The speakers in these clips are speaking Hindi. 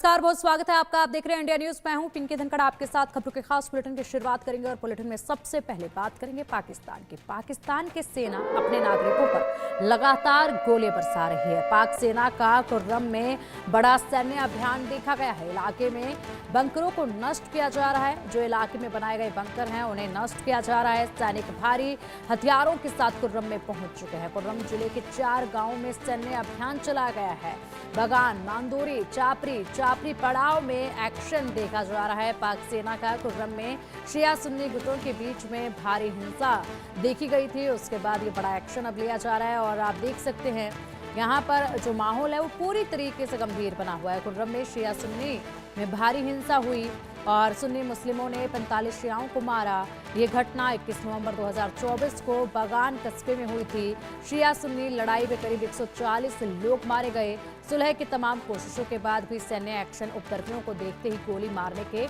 नमस्कार, बहुत स्वागत है आपका। आप देख रहे हैं इंडिया न्यूज। मैं हूं पिंकी धनखड़, आपके साथ खबरों के खास बुलेटिन की शुरुआत करेंगे और बुलेटिन में सबसे पहले बात करेंगे पाकिस्तान की। पाकिस्तान की सेना अपने नागरिकों पर लगातार गोले बरसा रही है। पाक सेना का कुर्रम में बड़ा सैन्य अभियान देखा गया है। इलाके में बंकरों को नष्ट किया जा रहा है। जो इलाके में बनाए गए बंकर हैं उन्हें नष्ट किया जा रहा है। सैनिक भारी हथियारों के साथ कुर्रम में पहुंच चुके हैं। कुर्रम जिले के 4 गाँव में सैन्य अभियान चलाया गया है। बगान, मांदोरी, चापरी पड़ाव में एक्शन देखा जा रहा है। पाक सेना का कुर्रम में शिया सुन्नी गुटों के बीच में भारी हिंसा देखी गई थी। उसके बाद ये बड़ा एक्शन अब लिया जा रहा है और आप देख सकते हैं यहाँ पर जो माहौल है वो पूरी तरीके से गंभीर बना हुआ है। कुर्रम में शिया सुन्नी में भारी हिंसा हुई और सुन्नी मुस्लिमों ने 45 शियाओं को मारा। ये घटना 21 नवंबर 2024 को बगान कस्बे में हुई थी। शिया सुन्नी लड़ाई में करीब 140 लोग मारे गए। सुलह की तमाम कोशिशों के बाद भी सैन्य एक्शन उपद्रवियों को देखते ही गोली मारने के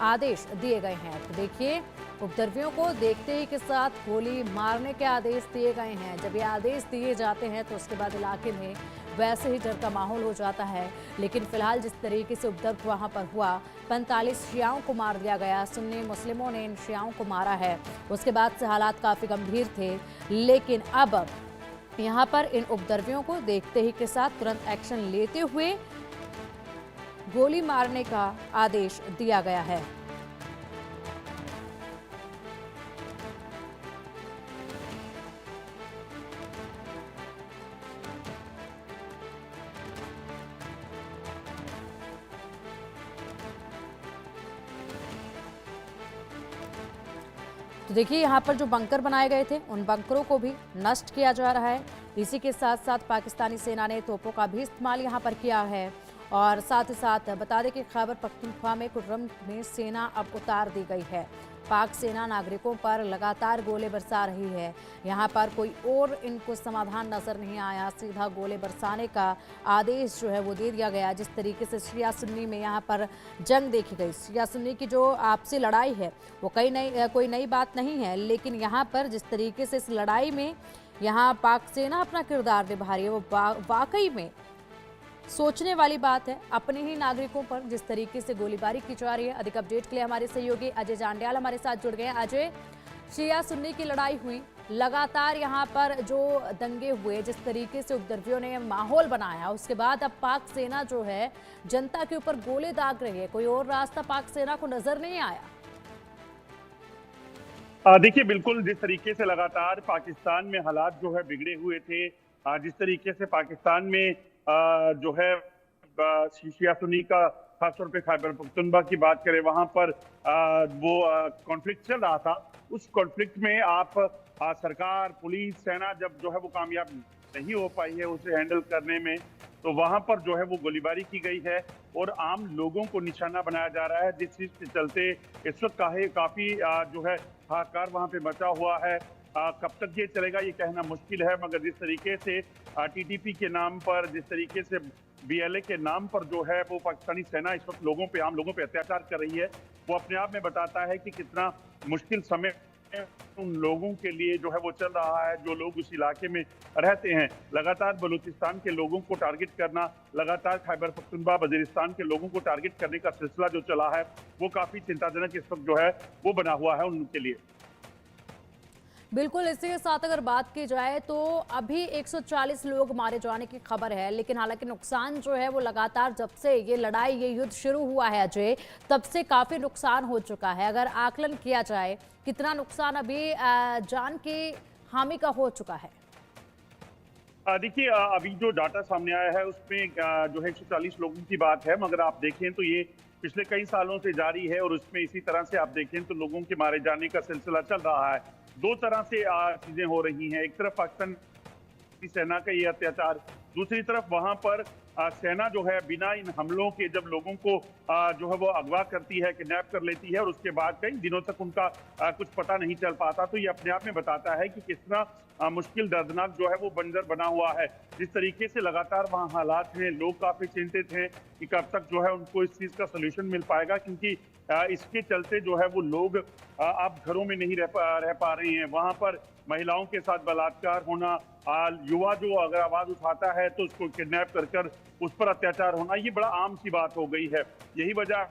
आदेश दिए गए हैं। तो देखिए, उपद्रवियों को देखते ही के साथ गोली मारने के आदेश दिए गए हैं। जब ये आदेश दिए जाते हैं तो उसके बाद इलाके में वैसे ही डर का माहौल हो जाता है। लेकिन फिलहाल जिस तरीके से उपद्रव वहां पर हुआ, 45 शियाओं को मार दिया गया। सुन्नी मुस्लिमों ने इन शियाओं को मारा है। उसके बाद से हालात काफी गंभीर थे, लेकिन अब यहाँ पर इन उपद्रवियों को देखते ही के साथ तुरंत एक्शन लेते हुए गोली मारने का आदेश दिया गया है। तो देखिए, यहाँ पर जो बंकर बनाए गए थे उन बंकरों को भी नष्ट किया जा रहा है। इसी के साथ साथ पाकिस्तानी सेना ने तोपों का भी इस्तेमाल यहाँ पर किया है। और साथ ही साथ बता दें कि खैबर पख्तूनख्वा में कुर्रम में सेना अब उतार दी गई है। पाक सेना नागरिकों पर लगातार गोले बरसा रही है। यहाँ पर कोई और इनको समाधान नजर नहीं आया। सीधा गोले बरसाने का आदेश जो है वो दे दिया गया। जिस तरीके से शिया सुन्नी में यहाँ पर जंग देखी गई, शिया सुन्नी की जो आपसी लड़ाई है वो कोई नई बात नहीं है, लेकिन यहाँ पर जिस तरीके से इस लड़ाई में यहाँ पाक सेना अपना किरदार निभा रही है वो वाकई में सोचने वाली बात है। अपने ही नागरिकों पर जिस तरीके से गोलीबारी की जा रही है। अधिक अपडेट के लिए हमारे सहयोगी अजय जांड्याल हमारे साथ जुड़ गए हैं। अजय, शिया सुन्नी की लड़ाई हुई, लगातार यहाँ पर जो दंगे हुए, जिस तरीके से उपद्रवियों ने माहौल बनाया, उसके बाद अब पाक सेना जो है जनता के ऊपर गोले दाग रही है। कोई और रास्ता पाक सेना को नजर नहीं आया। देखिए, बिल्कुल जिस तरीके से लगातार पाकिस्तान में हालात जो है बिगड़े हुए थे, जिस तरीके से पाकिस्तान में जो है शिया सुन्नी का खासतौर पे खैबर पख्तूनख्वा की बात करें, वहां पर वो कॉन्फ्लिक्ट चल रहा था। उस कॉन्फ्लिक्ट में आप सरकार, पुलिस, सेना जब जो है वो कामयाब नहीं हो पाई है उसे हैंडल करने में, तो वहां पर जो है वो गोलीबारी की गई है और आम लोगों को निशाना बनाया जा रहा है। जिस चीज के चलते इस वक्त काफी जो है हाहाकार वहां पे मचा हुआ है। कब तक ये चलेगा ये कहना मुश्किल है, मगर जिस तरीके से टीटीपी के नाम पर, जिस तरीके से बीएलए के नाम पर जो है वो पाकिस्तानी सेना इस वक्त आम लोगों पे अत्याचार कर रही है, वो अपने आप में बताता है कि कितना मुश्किल समय उन लोगों के लिए जो है वो चल रहा है जो लोग उस इलाके में रहते हैं। लगातार बलूचिस्तान के लोगों को टारगेट करना, लगातार खैबर पख्तूनख्वा, वजीरिस्तान के लोगों को टारगेट करने का सिलसिला जो चला है वो काफी चिंताजनक इस वक्त जो है वो बना हुआ है उनके लिए। बिल्कुल, इसी के साथ अगर बात की जाए तो अभी 140 लोग मारे जाने की खबर है, लेकिन हालांकि नुकसान जो है वो लगातार जब से ये लड़ाई, ये युद्ध शुरू हुआ है अजय, तब से काफी नुकसान हो चुका है। अगर आकलन किया जाए कितना नुकसान अभी जान की हानि का हो चुका है? देखिए, अभी जो डाटा सामने आया है उसमें जो है 140 लोगों की बात है, मगर आप देखें तो ये पिछले कई सालों से जारी है और उसमें इसी तरह से आप देखें तो लोगों के मारे जाने का सिलसिला चल रहा है। दो तरह से चीजें हो रही हैं। एक तरफ पाकिस्तान की सेना का ये अत्याचार, दूसरी तरफ वहां पर सेना जो है बिना इन हमलों के जब लोगों को जो है वो अगवा करती है, किडनैप कर लेती है और उसके बाद कई दिनों तक उनका कुछ पता नहीं चल पाता, तो ये अपने आप में बताता है कि किस तरह मुश्किल, दर्दनाक जो है वो बंजर बना हुआ है। जिस तरीके से लगातार वहाँ हालात हैं, लोग काफी चिंतित हैं कि कब तक जो है उनको इस चीज का सोल्यूशन मिल पाएगा, क्योंकि इसके चलते जो है वो लोग अब घरों में नहीं रह पा रहे हैं। वहां पर महिलाओं के साथ बलात्कार होना, युवा जो अगर आवाज उठाता है तो उसको किडनैप कर कर उस पर अत्याचार होना, ये बड़ा आम सी बात हो गई है। यही वजह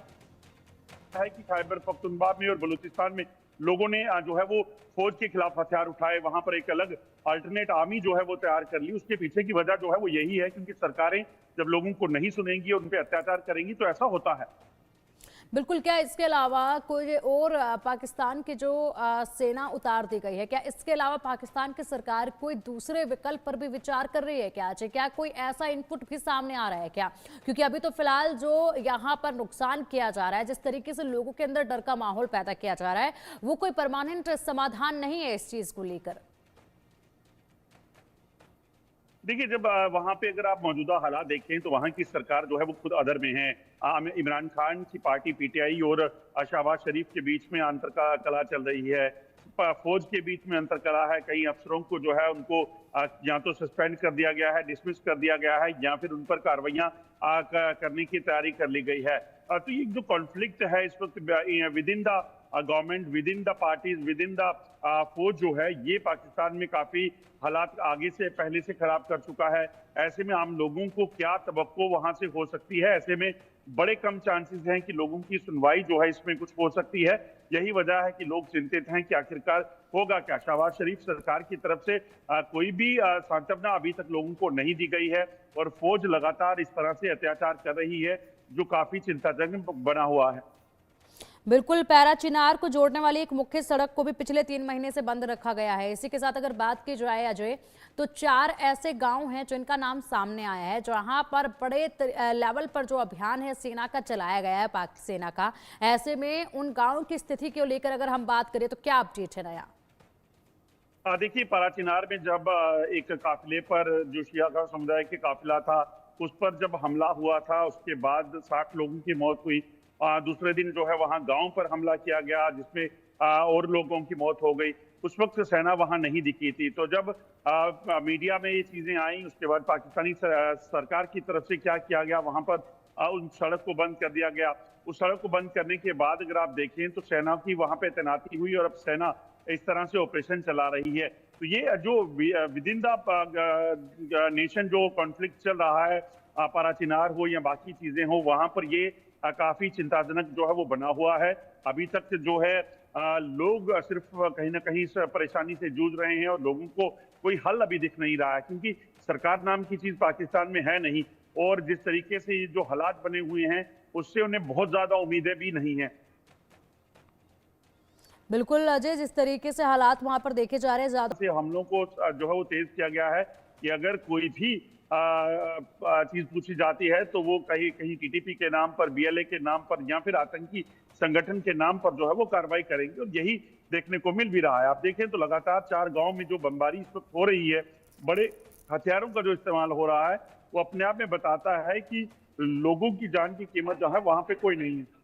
है कि खैबर पख्तूनख्वा में और बलूचिस्तान में लोगों ने जो है वो फौज के खिलाफ हथियार उठाए, वहां पर एक अलग अल्टरनेट आर्मी जो है वो तैयार कर ली। उसके पीछे की वजह जो है वो यही है, क्योंकि सरकारें जब लोगों को नहीं सुनेंगी और उन पर अत्याचार करेंगी तो ऐसा होता है। बिल्कुल। क्या इसके अलावा कोई और पाकिस्तान की जो सेना उतार दी गई है, क्या इसके अलावा पाकिस्तान की सरकार कोई दूसरे विकल्प पर भी विचार कर रही है क्या? अजय, क्या कोई ऐसा इनपुट भी सामने आ रहा है क्या? क्योंकि अभी तो फिलहाल जो यहाँ पर नुकसान किया जा रहा है, जिस तरीके से लोगों के अंदर डर का माहौल पैदा किया जा रहा है, वो कोई परमानेंट समाधान नहीं है इस चीज को लेकर। देखिए, जब वहां पे अगर आप मौजूदा हालात देखें तो वहां की सरकार जो है वो खुद अदर में है। इमरान खान की पार्टी पीटीआई और शहबाज शरीफ के बीच में अंतर कला चल रही है, फौज के बीच में अंतर कला है। कई अफसरों को जो है उनको या तो सस्पेंड कर दिया गया है, डिसमिस कर दिया गया है, या फिर उन पर कार्रवाइयां करने की तैयारी कर ली गई है। तो ये जो कॉन्फ्लिक्ट है इस वक्त with in the government, with in the parties, with in the फौज जो है, ये पाकिस्तान में काफी हालात आगे से पहले से खराब कर चुका है। ऐसे में आम लोगों को क्या तवक्को वहां से हो सकती है? ऐसे में बड़े कम चांसेस हैं कि लोगों की सुनवाई जो है इसमें कुछ हो सकती है। यही वजह है कि लोग चिंतित हैं कि आखिरकार होगा क्या। शहबाज शरीफ सरकार की तरफ से कोई भी सांत्वना अभी तक लोगों को नहीं दी गई है और फौज लगातार इस तरह से अत्याचार कर रही है जो काफी चिंताजनक बना हुआ है। बिल्कुल। पैरा चिनार को जोड़ने वाली एक मुख्य सड़क को भी पिछले 3 महीने से बंद रखा गया है। इसी के साथ अगर बात की जाए अजय, तो 4 ऐसे गांव हैं जिनका नाम सामने आया है, जहां पर बड़े लेवल पर जो अभियान है सेना का चलाया गया है, पाक सेना का। ऐसे में उन गांवों की स्थिति को लेकर अगर हम बात करें तो क्या अपडेट है नया? देखिए, पारा चिनार में जब एक काफिले पर, जो शिया का समुदाय के काफिला था, उस पर जब हमला हुआ था, उसके बाद 60 लोगों की मौत हुई। दूसरे दिन जो है वहां गांव पर हमला किया गया जिसमें और लोगों की मौत हो गई। उस वक्त सेना वहां नहीं दिखी थी। तो जब मीडिया में ये चीजें आई, उसके बाद पाकिस्तानी सरकार की तरफ से क्या किया गया, वहां पर उन सड़क को बंद कर दिया गया। उस सड़क को बंद करने के बाद अगर आप देखें तो सेना की वहां पे तैनाती हुई और अब सेना इस तरह से ऑपरेशन चला रही है। तो ये जो विद इन द नेशन जो कॉन्फ्लिक्ट चल रहा है, पारा चिनार हो या बाकी चीजें हो, वहां पर ये काफी चिंताजनक जो है वो बना हुआ है। अभी तक जो है लोग सिर्फ कहीं ना कहीं इस परेशानी से जूझ रहे हैं और लोगों को कोई हल अभी दिख नहीं रहा है, क्योंकि सरकार नाम की चीज पाकिस्तान में है नहीं। और जिस तरीके से ये जो हालात बने हुए हैं उससे उन्हें बहुत ज्यादा उम्मीदें भी नहीं है। बिल्कुल अजय, जिस तरीके से हालात वहां पर देखे जा रहे हैं, ज्यादा से हमलों को जो है वो तेज किया गया है कि अगर कोई भी चीज पूछी जाती है तो वो कहीं कहीं टीटीपी के नाम पर, बीएलए के नाम पर या फिर आतंकी संगठन के नाम पर जो है वो कार्रवाई करेंगे। और यही देखने को मिल भी रहा है। आप देखें तो लगातार 4 गांव में जो बमबारी इस वक्त हो रही है, बड़े हथियारों का जो इस्तेमाल हो रहा है, वो अपने आप में बताता है कि लोगों की जान की कीमत जो है वहां पे कोई नहीं है।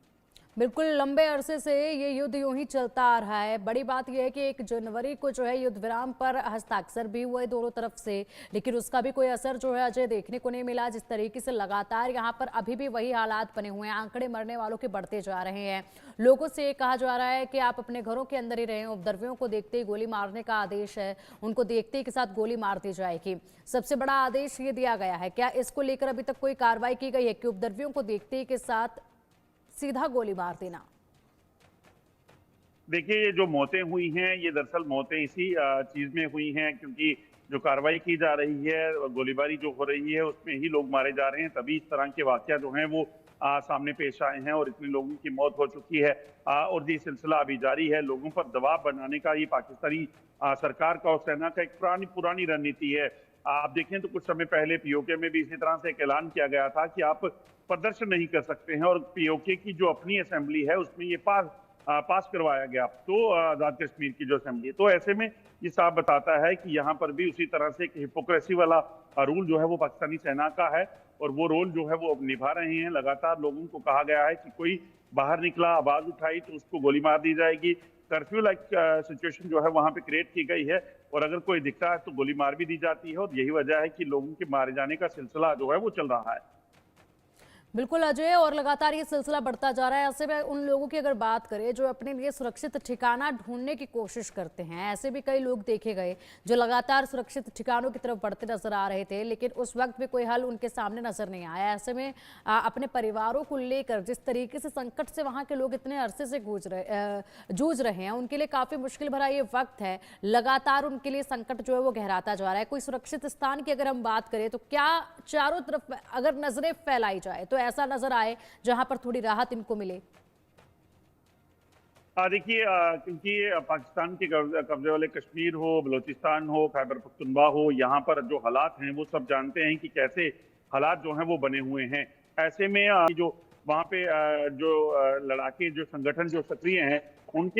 बिल्कुल। लंबे अरसे से ये युद्ध यूं ही चलता आ रहा है। बड़ी बात यह है कि 1 जनवरी को जो है युद्ध विराम पर हस्ताक्षर भी हुए दोनों तरफ से, लेकिन उसका भी कोई असर जो है अजय देखने को नहीं मिला। जिस तरीके से लगातार यहाँ पर अभी भी वही हालात बने हुए हैं, आंकड़े मरने वालों के बढ़ते जा रहे हैं। लोगों से ये कहा जा रहा है कि आप अपने घरों के अंदर ही रहें, उपद्रवियों को देखते ही गोली मारने का आदेश है, उनको देखते ही के साथ गोली मार दी जाएगी। सबसे बड़ा आदेश ये दिया गया है। क्या इसको लेकर अभी तक कोई कार्रवाई की गई है कि उपद्रवियों को देखते ही के साथ सीधा गोली मार देना? देखिए, ये जो मौतें हुई हैं ये दरअसल मौतें इसी चीज में हुई हैं, क्योंकि जो कार्रवाई की जा रही है, गोलीबारी जो हो रही है, उसमें ही लोग मारे जा रहे हैं। तभी इस तरह के वाकया जो हैं वो सामने पेश आए हैं और इतने लोगों की मौत हो चुकी है। और ये सिलसिला अभी जारी है। लोगों पर दबाव बनाने का ये पाकिस्तानी सरकार का और सेना का एक पुरानी रणनीति है। आप देखें तो कुछ समय पहले पीओके में भी इसी तरह से एक ऐलान किया गया था कि आप प्रदर्शन नहीं कर सकते हैं, और पीओके की जो अपनी असेंबली है उसमें ये पास करवाया गया, तो आजाद कश्मीर की जो असेंबली। तो ऐसे में ये साफ बताता है कि यहाँ पर भी उसी तरह से हिपोक्रेसी वाला रूल जो है वो पाकिस्तानी सेना का है, और वो रोल जो है वो अब निभा रहे हैं। लगातार लोगों को कहा गया है कि कोई बाहर निकला, आवाज उठाई तो उसको गोली मार दी जाएगी। कर्फ्यू लाइक सिचुएशन जो है वहां पे क्रिएट की गई है, और अगर कोई दिखता है तो गोली मार भी दी जाती है। और यही वजह है कि लोगों के मारे जाने का सिलसिला जो है वो चल रहा है। बिल्कुल अजय, और लगातार ये सिलसिला बढ़ता जा रहा है। ऐसे में उन लोगों की अगर बात करें जो अपने लिए सुरक्षित ठिकाना ढूंढने की कोशिश करते हैं, ऐसे भी कई लोग देखे गए जो लगातार सुरक्षित ठिकानों की तरफ बढ़ते नजर आ रहे थे, लेकिन उस वक्त भी कोई हल उनके सामने नजर नहीं आया। ऐसे में अपने परिवारों को लेकर जिस तरीके से संकट से वहां के लोग इतने अरसे से जूझ रहे हैं, उनके लिए काफी मुश्किल भरा ये वक्त है। लगातार उनके लिए संकट जो है वो गहराता जा रहा है। कोई सुरक्षित स्थान की अगर हम बात करें तो क्या चारों तरफ अगर नजरें फैलाई जाए तो ऐसा नजर आए जहां पर थोड़ी राहत इनको मिले? देखिए, क्योंकि पाकिस्तान के कब्जे वाले कश्मीर हो, बलूचिस्तान हो, खैबर पख्तूनख्वा हो, यहाँ पर जो हालात हैं वो सब जानते हैं कि कैसे हालात जो हैं वो बने हुए हैं। ऐसे में जो वहाँ पे जो लड़ाके जो संगठन जो सक्रिय हैं उनके